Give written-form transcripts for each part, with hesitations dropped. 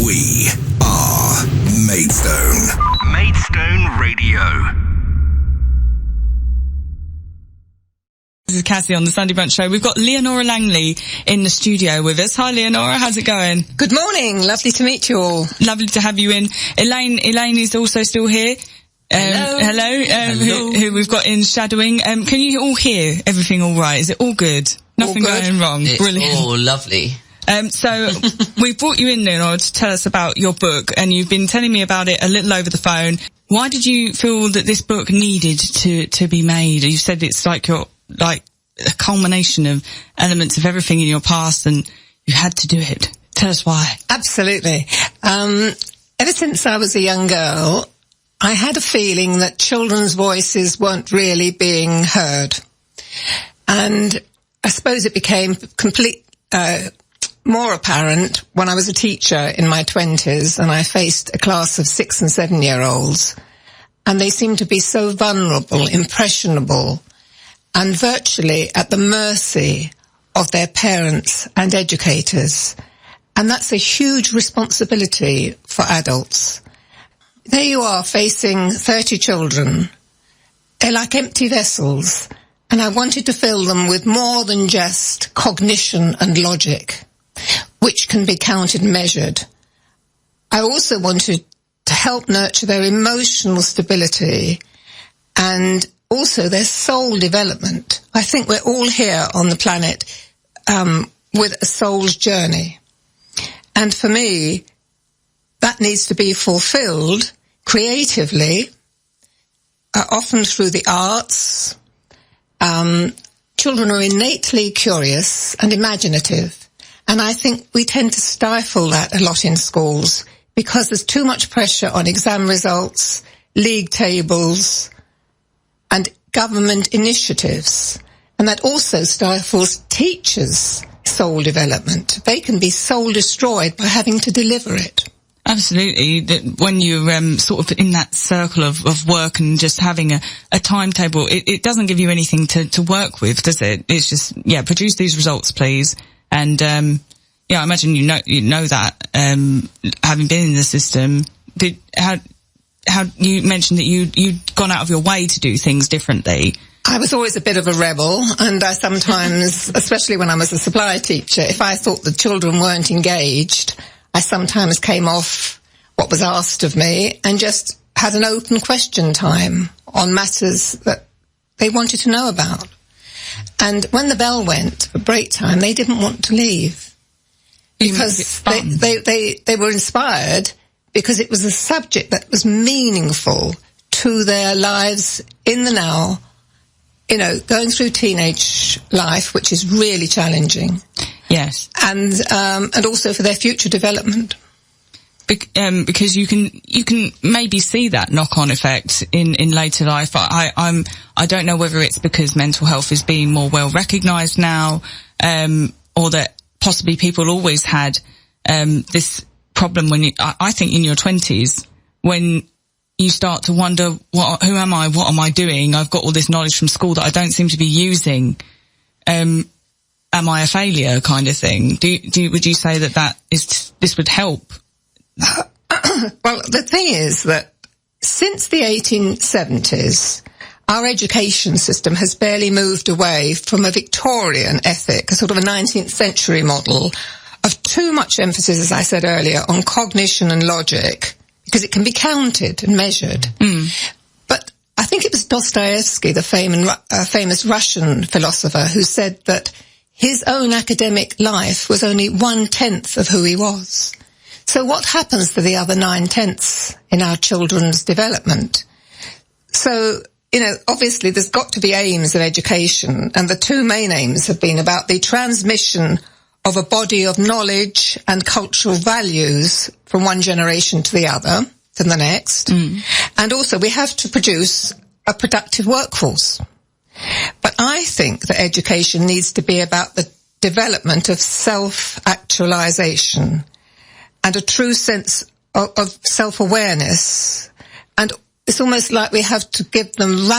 We are Maidstone. Maidstone Radio. This is Cassie on the Sunday Brunch Show. We've got Leonora Langley in the studio with us. Hi, Leonora. How's it going? Good morning. Lovely to meet you all. Lovely to have you in. Elaine is also still here. Hello. Who we've got in shadowing. Can you all hear everything all right? Is it all good? Nothing all good. Going wrong? It's Brilliant. all lovely. So we brought you in, Leonora, to tell us about your book, and you've been telling me about it a little over the phone. Why did you feel that this book needed to be made? You said it's like a culmination of elements of everything in your past, and you had to do it. Tell us why. Absolutely. Ever since I was a young girl, I had a feeling that children's voices weren't really being heard. And I suppose it became more apparent when I was a teacher in my 20s and I faced a class of 6- and 7-year-olds. And they seemed to be so vulnerable, impressionable, and virtually at the mercy of their parents and educators. And that's a huge responsibility for adults. There you are facing 30 children. They're like empty vessels, and I wanted to fill them with more than just cognition and logic, which can be counted and measured. I also wanted to help nurture their emotional stability and also their soul development. I think we're all here on the planet with a soul's journey. And for me, that needs to be fulfilled creatively, often through the arts. Children are innately curious and imaginative. And I think we tend to stifle that a lot in schools because there's too much pressure on exam results, league tables, and government initiatives. And that also stifles teachers' soul development. They can be soul destroyed by having to deliver it. Absolutely. That when you're sort of in that circle of work and just having a timetable, it doesn't give you anything to work with, does it? It's just, produce these results, please. And I imagine you know that having been in the system. How you mentioned that you'd gone out of your way to do things differently. I was always a bit of a rebel, and I sometimes, especially when I was a supply teacher, if I thought the children weren't engaged, I sometimes came off what was asked of me and just had an open question time on matters that they wanted to know about. And when the bell went for break time, they didn't want to leave because they were inspired because it was a subject that was meaningful to their lives in the now, going through teenage life, which is really challenging. Yes. And also for their future development. Because you can maybe see that knock-on effect in later life. I don't know whether it's because mental health is being more well recognised now, or that possibly people always had this problem when I think in your 20s, when you start to wonder, who am I? What am I doing? I've got all this knowledge from school that I don't seem to be using. Am I a failure, kind of thing? Would you say that this would help? Well, the thing is that since the 1870s, our education system has barely moved away from a Victorian ethic, a sort of a 19th century model of too much emphasis, as I said earlier, on cognition and logic, because it can be counted and measured. But I think it was Dostoevsky, the famous Russian philosopher, who said that his own academic life was only 1/10 of who he was. So what happens to the other 9/10 in our children's development? So, obviously there's got to be aims of education, and the two main aims have been about the transmission of a body of knowledge and cultural values from one generation to the other, to the next. And also we have to produce a productive workforce. But I think that education needs to be about the development of self-actualization and a true sense of self-awareness. And it's almost like we have to give them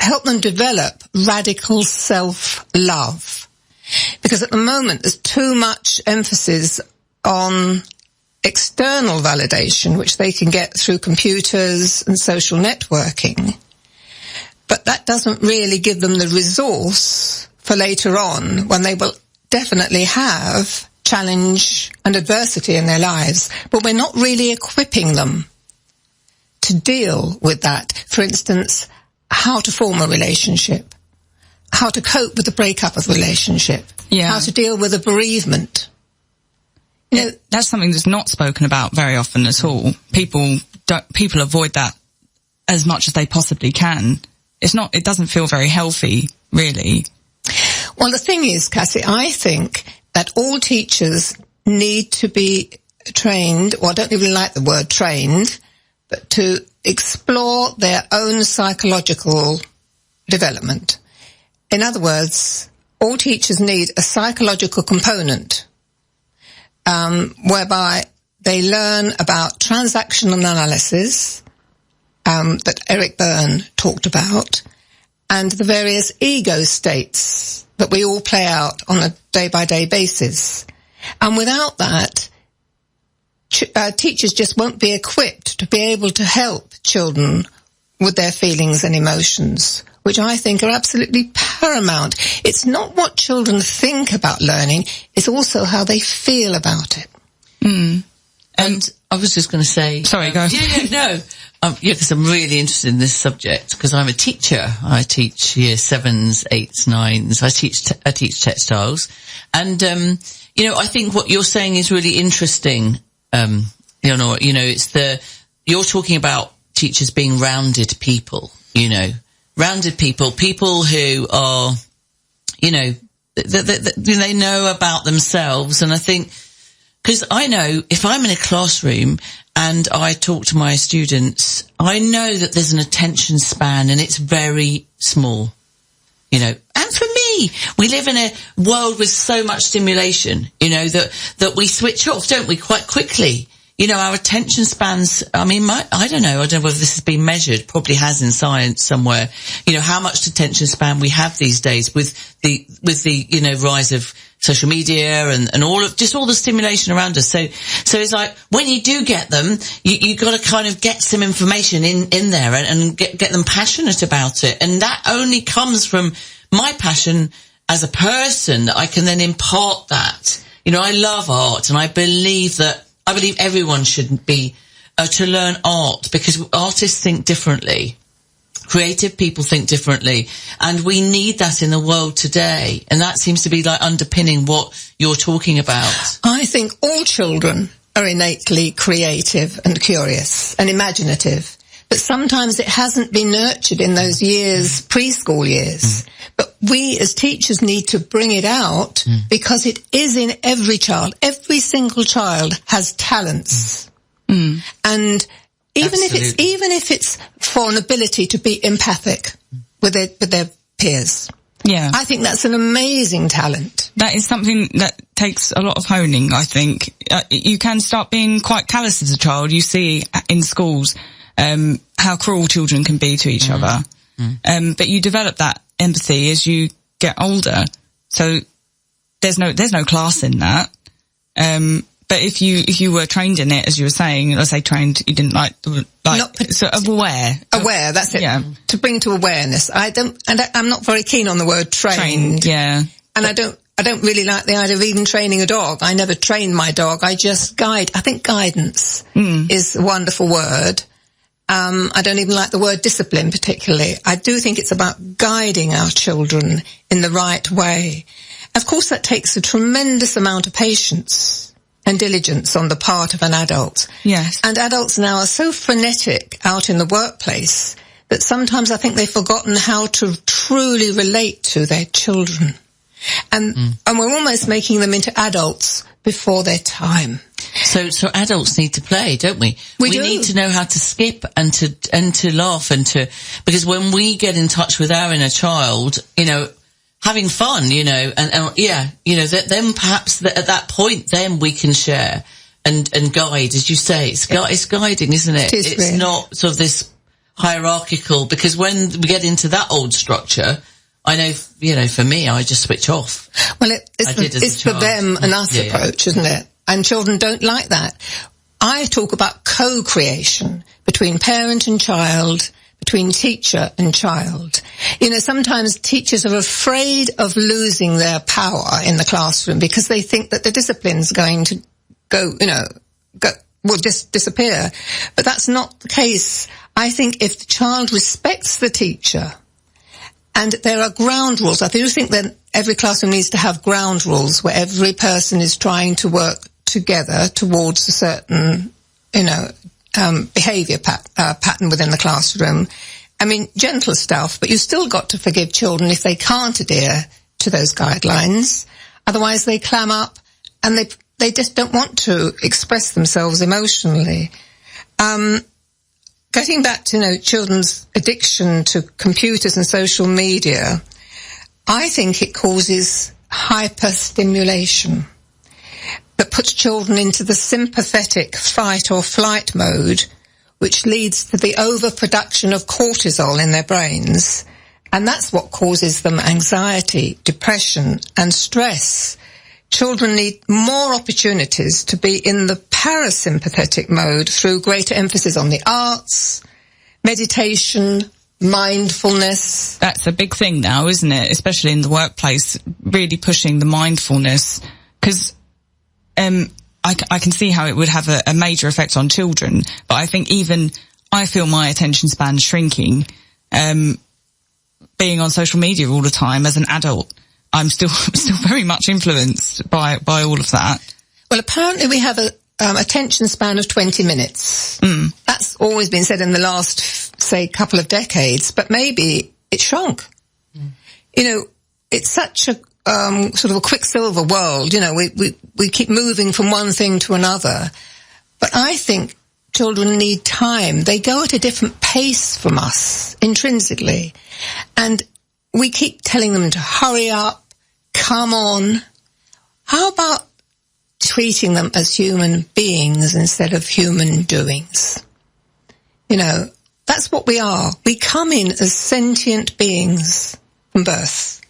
help them develop radical self-love. Because at the moment there's too much emphasis on external validation, which they can get through computers and social networking. But that doesn't really give them the resource for later on, when they will definitely have challenge and adversity in their lives. But we're not really equipping them to deal with that. For instance, how to form a relationship, how to cope with the breakup of a relationship, how to deal with a bereavement. You know, that's something that's not spoken about very often at all. People avoid that as much as they possibly can. It doesn't feel very healthy, really. Well, the thing is, Cassie, I think that all teachers need to be trained, or I don't even like the word trained, but to explore their own psychological development. In other words, all teachers need a psychological component, whereby they learn about transactional analysis, that Eric Byrne talked about, and the various ego states that we all play out on a day-by-day basis. And without that, teachers just won't be equipped to be able to help children with their feelings and emotions, which I think are absolutely paramount. It's not what children think about learning, it's also how they feel about it. And I was just going to say... Sorry, go. Because I'm really interested in this subject, because I'm a teacher. I teach year 7s, 8s, 9s. I teach textiles. And, I think what you're saying is really interesting, Leonora. You're talking about teachers being rounded people, rounded people who are, they know about themselves. And I think, because I know if I'm in a classroom and I talk to my students, I know that there's an attention span and it's very small, and for me, we live in a world with so much stimulation, that we switch off, don't we, quite quickly. Our attention spans, I don't know whether this has been measured, probably has in science somewhere, how much attention span we have these days with the rise of social media and all the stimulation around us. So it's like, when you do get them, you got to kind of get some information in there and get them passionate about it. And that only comes from my passion as a person, that I can then impart that. I love art, and I believe everyone should be to learn art, because artists think differently. Creative people think differently, and we need that in the world today. And that seems to be like underpinning what you're talking about. I think all children are innately creative and curious and imaginative, but sometimes it hasn't been nurtured in those years, preschool years. But we as teachers need to bring it out, because it is in every child. Every single child has talents. And even if it's for an ability to be empathic with their peers. Yeah. I think that's an amazing talent. That is something that takes a lot of honing, I think. You can start being quite callous as a child. You see in schools how cruel children can be to each other. But you develop that empathy as you get older. So there's no class in that. But if you were trained in it, as you were saying, let's say trained, you didn't aware. Aware, that's it. Yeah. To bring to awareness. I'm not very keen on the word trained. Yeah. And I don't really like the idea of even training a dog. I never train my dog. I just guide. I think guidance is a wonderful word. I don't even like the word discipline particularly. I do think it's about guiding our children in the right way. Of course, that takes a tremendous amount of patience and diligence on the part of an adult. Yes. And adults now are so frenetic out in the workplace that sometimes I think they've forgotten how to truly relate to their children. And we're almost making them into adults before their time. So adults need to play, don't we? We need to know how to skip and to laugh because when we get in touch with our inner child, having fun, then perhaps at that point, then we can share and guide, as you say. It's guiding, isn't it? It's really not sort of this hierarchical, because when we get into that old structure, I know, for me, I just switch off. Well, it's the them and us approach, isn't it? And children don't like that. I talk about co-creation between parent and child, between teacher and child. You know, sometimes teachers are afraid of losing their power in the classroom because they think that the discipline's going to will just disappear. But that's not the case. I think if the child respects the teacher, and there are ground rules, I do think that every classroom needs to have ground rules where every person is trying to work together towards a certain, behaviour pattern within the classroom. I mean, gentle stuff, but you've still got to forgive children if they can't adhere to those guidelines. Otherwise they clam up and they just don't want to express themselves emotionally. Getting back to, children's addiction to computers and social media, I think it causes hyperstimulation that puts children into the sympathetic fight or flight mode, which leads to the overproduction of cortisol in their brains. And that's what causes them anxiety, depression, and stress. Children need more opportunities to be in the parasympathetic mode through greater emphasis on the arts, meditation, mindfulness. That's a big thing now, isn't it? Especially in the workplace, really pushing the mindfulness, because I can see how it would have a major effect on children, but I think even I feel my attention span shrinking, being on social media all the time as an adult. I'm still very much influenced by all of that. Well, apparently we have a attention span of 20 minutes. That's always been said in the last, say, couple of decades, but maybe it shrunk. It's such a sort of a quicksilver world. We keep moving from one thing to another. But I think children need time. They go at a different pace from us intrinsically. And we keep telling them to hurry up, come on. How about treating them as human beings instead of human doings? That's what we are. We come in as sentient beings from birth.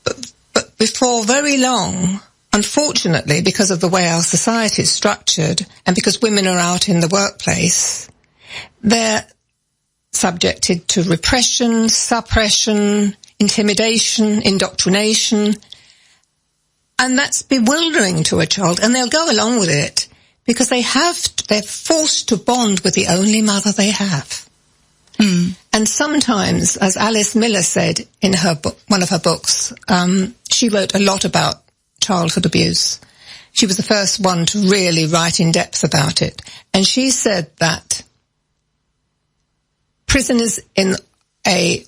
But before very long, unfortunately, because of the way our society is structured and because women are out in the workplace, they're subjected to repression, suppression, intimidation, indoctrination, and that's bewildering to a child, and they'll go along with it because they're forced to bond with the only mother they have. And sometimes, as Alice Miller said in one of her books, she wrote a lot about childhood abuse. She was the first one to really write in depth about it, and she said that prisoners in a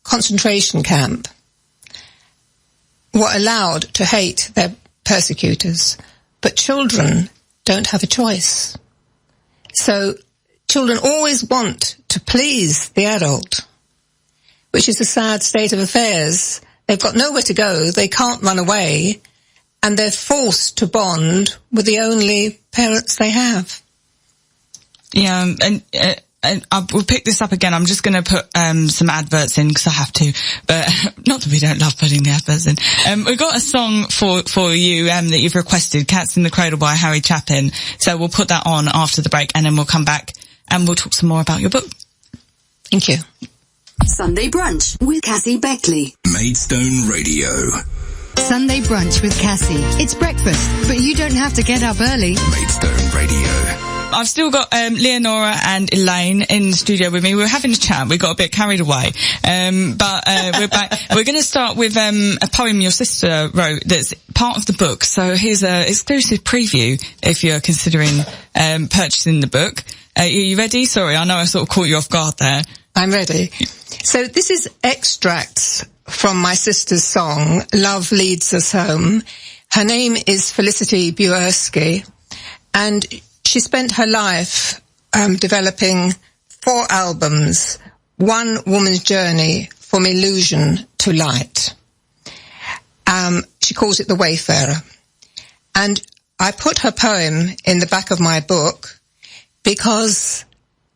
concentration camp were allowed to hate their persecutors, but children don't have a choice. So children always want to please the adult, which is a sad state of affairs. They've got nowhere to go, they can't run away, and they're forced to bond with the only parents they have. Yeah, and we'll pick this up again. I'm just going to put some adverts in because I have to, but not that we don't love putting the adverts in. We've got a song for you that you've requested, Cats in the Cradle by Harry Chapin. So we'll put that on after the break, and then we'll come back and we'll talk some more about your book. Thank you. Sunday Brunch with Cassie Beckley. Maidstone Radio. Sunday Brunch with Cassie. It's breakfast, but you don't have to get up early. Maidstone Radio. I've still got Leonora and Elaine in the studio with me. We were having a chat. We got a bit carried away. But we're back. We're going to start with a poem your sister wrote that's part of the book. So here's an exclusive preview if you're considering purchasing the book. Are you ready? Sorry, I know I sort of caught you off guard there. I'm ready. So this is extracts from my sister's song, Love Leads Us Home. Her name is Felicity Buerski, and she spent her life developing 4 albums, One Woman's Journey from Illusion to Light. She calls it The Wayfarer. And I put her poem in the back of my book because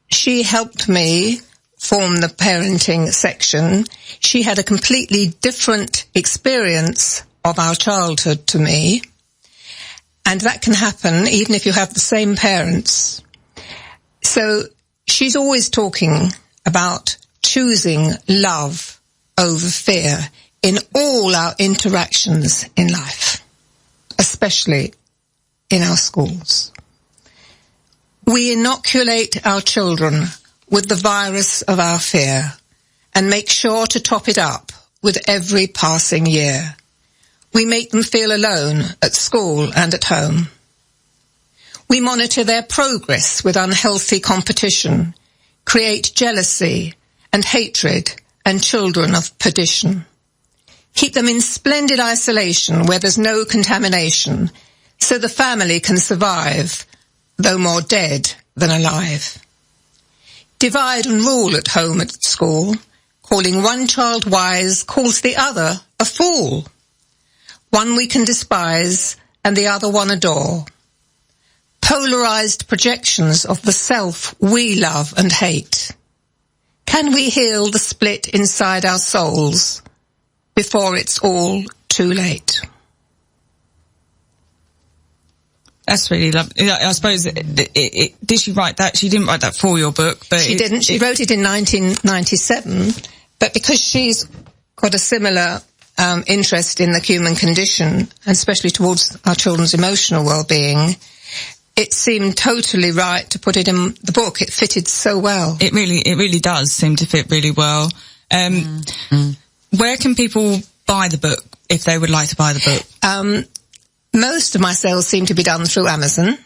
she helped me form the parenting section. She had a completely different experience of our childhood to me. And that can happen even if you have the same parents. So she's always talking about choosing love over fear in all our interactions in life, especially in our schools. We inoculate our children with the virus of our fear and make sure to top it up with every passing year. We make them feel alone at school and at home. We monitor their progress with unhealthy competition, create jealousy and hatred and children of perdition. Keep them in splendid isolation where there's no contamination, so the family can survive, though more dead than alive. Divide and rule at home and at school, calling one child wise calls the other a fool. One we can despise and the other one adore. Polarized projections of the self we love and hate. Can we heal the split inside our souls before it's all too late? That's really lovely. I suppose, did she write that? She didn't write that for your book, but she didn't. She wrote it in 1997, but because she's got a similar interest in the human condition, and especially towards our children's emotional well-being, it seemed totally right to put it in the book. It fitted so well. It really does seem to fit really well. Where can people buy the book if they would like to buy the book? Most of my sales seem to be done through Amazon,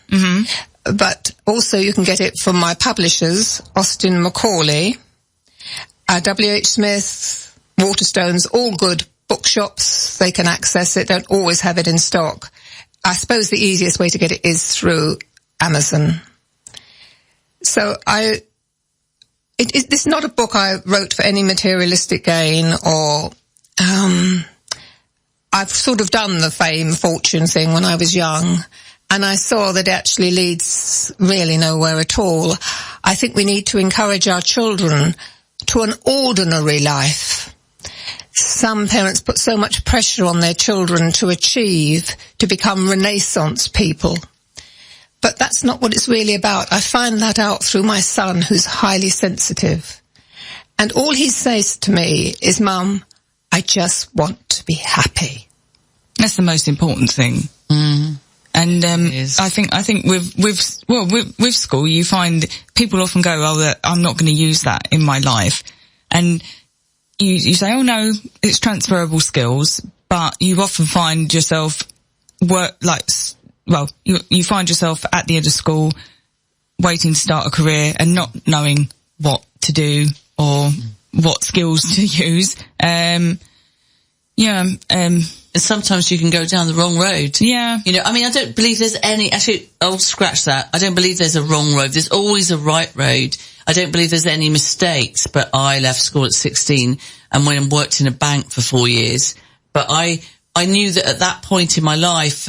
but also you can get it from my publishers, Austin Macaulay, W.H. Smith, Waterstones, all good bookshops. They can access it, don't always have it in stock. I suppose the easiest way to get it is through Amazon. So this is not a book I wrote for any materialistic gain, or I've sort of done the fame, fortune thing when I was young, and I saw that it actually leads really nowhere at all. I think we need to encourage our children to an ordinary life. Some parents put so much pressure on their children to achieve, to become Renaissance people. But that's not what it's really about. I find that out through my son, who's highly sensitive. And all he says to me is, Mum, I just want to be happy. That's the most important thing. And I think with school, you find people often go, "Oh, I'm not going to use that in my life," and you say, "Oh no, it's transferable skills," but you often find yourself you find yourself at the end of school waiting to start a career and not knowing what to do or what skills to use. Sometimes you can go down the wrong road. Yeah. You know, I mean, I don't believe there's actually, I'll scratch that. I don't believe there's a wrong road. There's always a right road. I don't believe there's any mistakes, but I left school at 16 and went and worked in a bank for 4 years. But I knew that at that point in my life,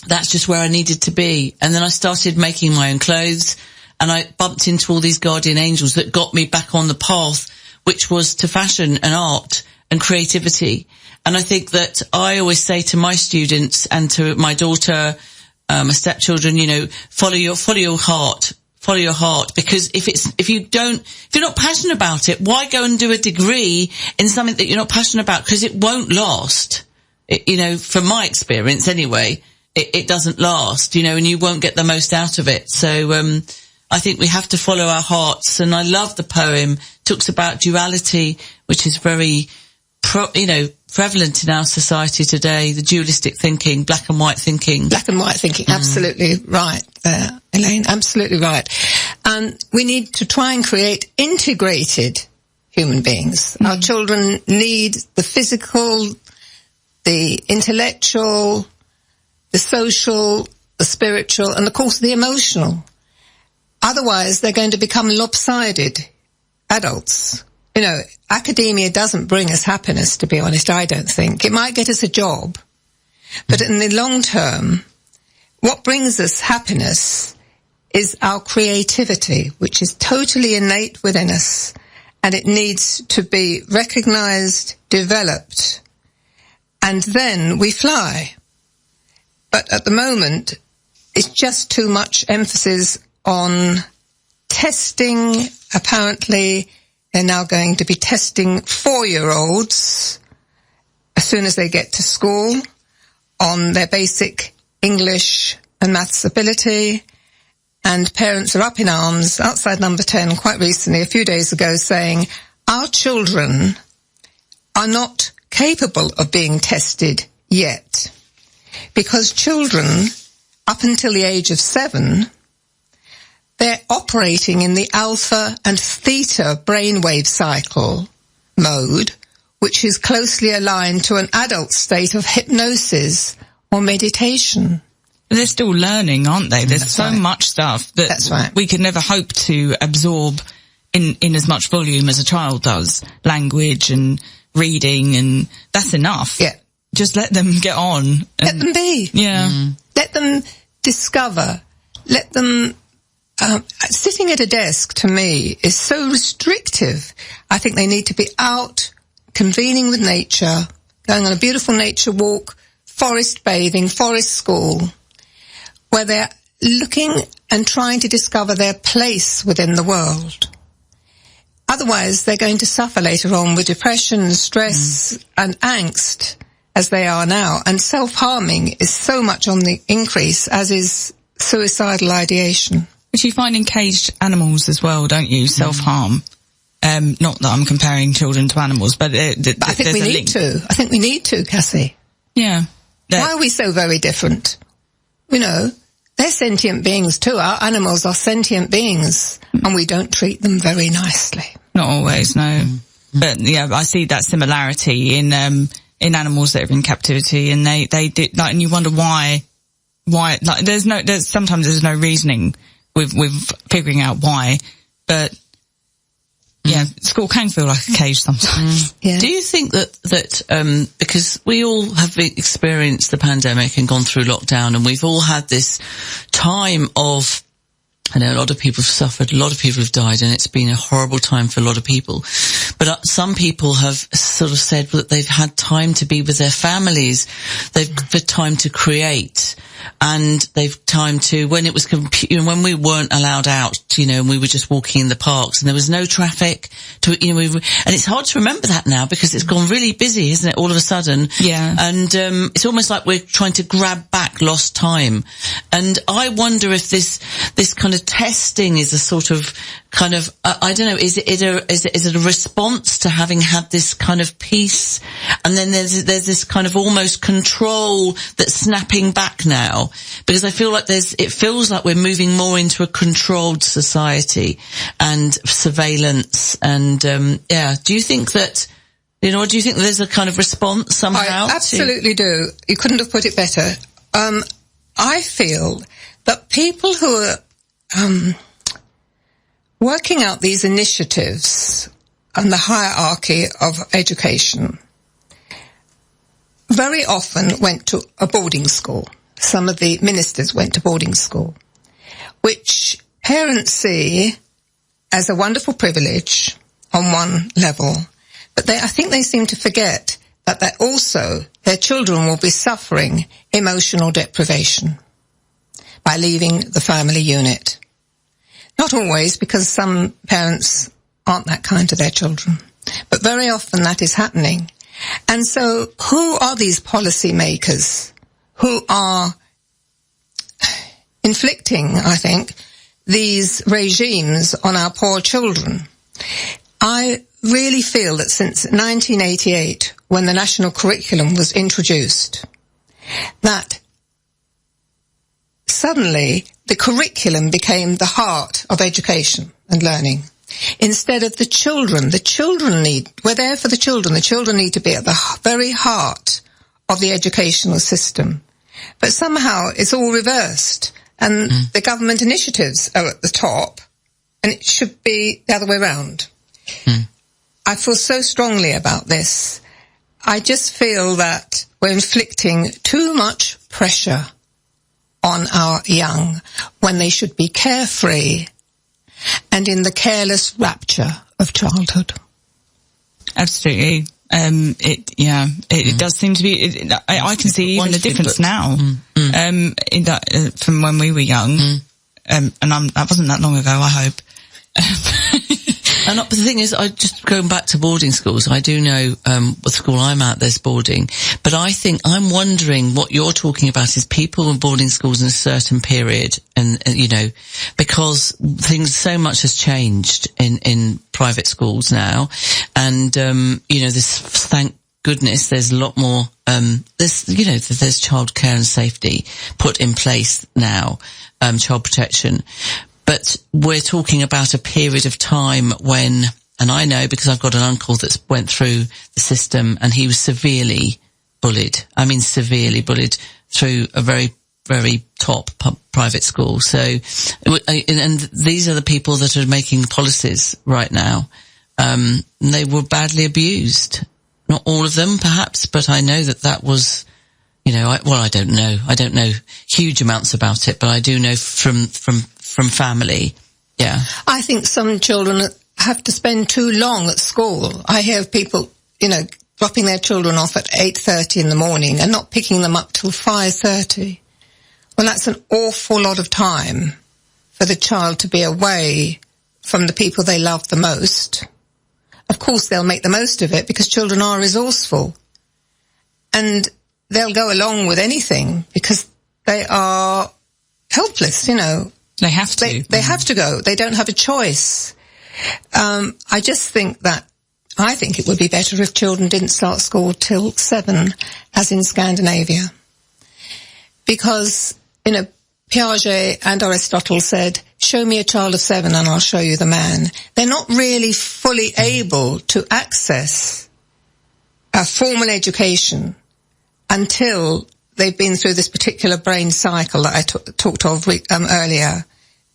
that's just where I needed to be. And then I started making my own clothes, and I bumped into all these guardian angels that got me back on the path, which was to fashion and art and creativity. And I think that I always say to my students and to my daughter, my stepchildren, you know, follow your heart, because if you're not passionate about it, why go and do a degree in something that you're not passionate about? Because it won't last. From my experience anyway, it doesn't last, and you won't get the most out of it. So, I think we have to follow our hearts. And I love the poem. It talks about duality, which is very, prevalent in our society today, the dualistic thinking, black and white thinking. Black and white thinking, absolutely right there, Elaine, absolutely right. And we need to try and create integrated human beings. Our children need the physical, the intellectual, the social, the spiritual, and of course the emotional. Otherwise, they're going to become lopsided adults. Academia doesn't bring us happiness, to be honest, I don't think. It might get us a job, but in the long term, what brings us happiness is our creativity, which is totally innate within us, and it needs to be recognized, developed, and then we fly. But at the moment, it's just too much emphasis on testing. Apparently, they're now going to be testing 4-year-olds as soon as they get to school on their basic English and maths ability. And parents are up in arms outside Number 10 quite recently, a few days ago, saying our children are not capable of being tested yet, because children up until the age of 7, they're operating in the alpha and theta brainwave cycle mode, which is closely aligned to an adult state of hypnosis or meditation. They're still learning, aren't they? There's so much stuff that we could never hope to absorb in as much volume as a child does. Language and reading, and that's enough. Yeah. Just let them get on. Let them be. Yeah. Let them discover. Let them... sitting at a desk, to me, is so restrictive. I think they need to be out, convening with nature, going on a beautiful nature walk, forest bathing, forest school, where they're looking and trying to discover their place within the world. Otherwise, they're going to suffer later on with depression, stress, and angst, as they are now. And self-harming is so much on the increase, as is suicidal ideation. Which you find in caged animals as well, don't you? Self-harm. Not that I'm comparing children to animals, but I think we need to. I think we need to, Cassie. Yeah. Why are we so very different? You know, they're sentient beings too. Our animals are sentient beings, and we don't treat them very nicely. Not always, no. But yeah, I see that similarity in animals that are in captivity, and they do, like, and you wonder why, like, sometimes there's no reasoning with figuring out why, but yeah, school can feel like a cage sometimes. Yeah. Do you think that because we all have experienced the pandemic and gone through lockdown, and we've all had this time of, I know a lot of people have suffered, a lot of people have died, and it's been a horrible time for a lot of people. But some people have sort of said that they've had time to be with their families, they've had time to create, and they've time to, when it was, when we weren't allowed out, and we were just walking in the parks and there was no traffic and it's hard to remember that now because it's gone really busy, isn't it, all of a sudden? Yeah. And, it's almost like we're trying to grab back lost time. And I wonder if this kind of testing is a sort of I don't know, is it a response to having had this kind of peace, and then there's this kind of almost control that's snapping back now, because I feel like it feels like we're moving more into a controlled society and surveillance, and do you think that, do you think there's a kind of response somehow? I absolutely do. You couldn't have put it better. I feel that people who are working out these initiatives and the hierarchy of education very often went to a boarding school. Some of the ministers went to boarding school, which parents see as a wonderful privilege on one level, but I think they seem to forget that their children will be suffering emotional deprivation by leaving the family unit. Not always, because some parents aren't that kind to their children, but very often that is happening. And so who are these policy makers who are inflicting, I think, these regimes on our poor children? I really feel that since 1988, when the national curriculum was introduced, that suddenly the curriculum became the heart of education and learning. Instead of the children we're there for the children need to be at the very heart of the educational system. But somehow it's all reversed, and the government initiatives are at the top, and it should be the other way around. I feel so strongly about this. I just feel that we're inflicting too much pressure on our young when they should be carefree and in the careless rapture of childhood. Absolutely. It does seem to be, I can see even a difference now, in that, from when we were young. And that wasn't that long ago, I hope. And the thing is, I just going back to boarding schools, I do know, what school I'm at, there's boarding, but I'm wondering what you're talking about is people in boarding schools in a certain period, and because so much has changed in private schools now, and, this, thank goodness, there's a lot more, there's childcare and safety put in place now, child protection. But we're talking about a period of time when, and I know because I've got an uncle that went through the system and he was severely bullied. I mean, severely bullied through a very, very top private school. So, and these are the people that are making policies right now. They were badly abused. Not all of them, perhaps, but I know that was, I don't know. I don't know huge amounts about it, but I do know from family. Yeah. I think some children have to spend too long at school. I hear of people, dropping their children off at 8:30 in the morning and not picking them up till 5:30. Well, that's an awful lot of time for the child to be away from the people they love the most. Of course, they'll make the most of it because children are resourceful. And they'll go along with anything because they are helpless, They have to. They have to go. They don't have a choice. I just think I think it would be better if children didn't start school till 7, as in Scandinavia. Because, Piaget and Aristotle said, show me a child of 7 and I'll show you the man. They're not really fully able to access a formal education until they've been through this particular brain cycle that I talked of earlier,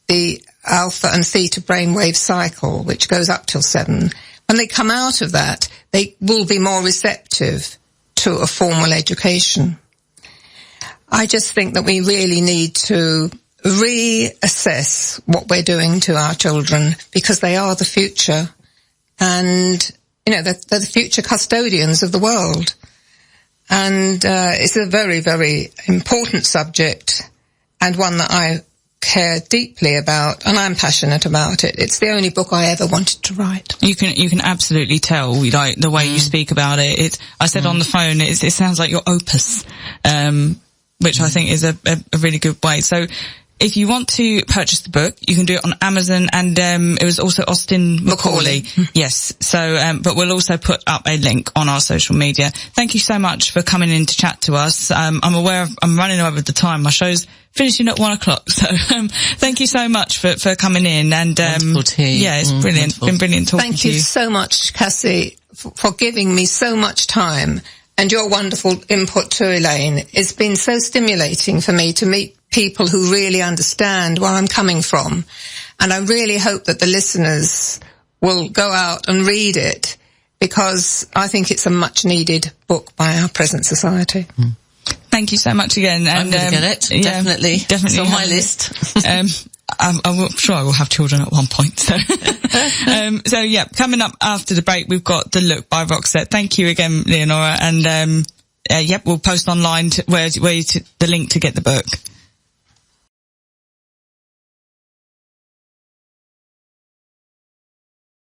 the alpha and theta brainwave cycle, which goes up till 7. When they come out of that, they will be more receptive to a formal education. I just think that we really need to reassess what we're doing to our children because they are the future and, they're the future custodians of the world. And it's a very, very important subject and one that I care deeply about, and I'm passionate about it. It's the only book I ever wanted to write. You can absolutely tell, like, the way you speak about it. I said on the phone, it sounds like your opus, which I think is a really good way. So, if you want to purchase the book, you can do it on Amazon, and it was also Austin Macaulay. Yes. So, but we'll also put up a link on our social media. Thank you so much for coming in to chat to us. I'm aware I'm running over the time. My show's finishing at 1:00. So, thank you so much for coming in. And yeah, it's brilliant. Wonderful. Been brilliant talking to you. Thank you so much, Cassie, for giving me so much time and your wonderful input too, Elaine. It's been so stimulating for me to meet people who really understand where I'm coming from. And I really hope that the listeners will go out and read it because I think it's a much needed book by our present society. Thank you so much again. And, I'm going to get it. Definitely. Definitely. It's on my list. I'm sure I will have children at one point. So, so yeah, coming up after the break, we've got The Look by Roxette. Thank you again, Leonora. And, we'll post online the link to get the book.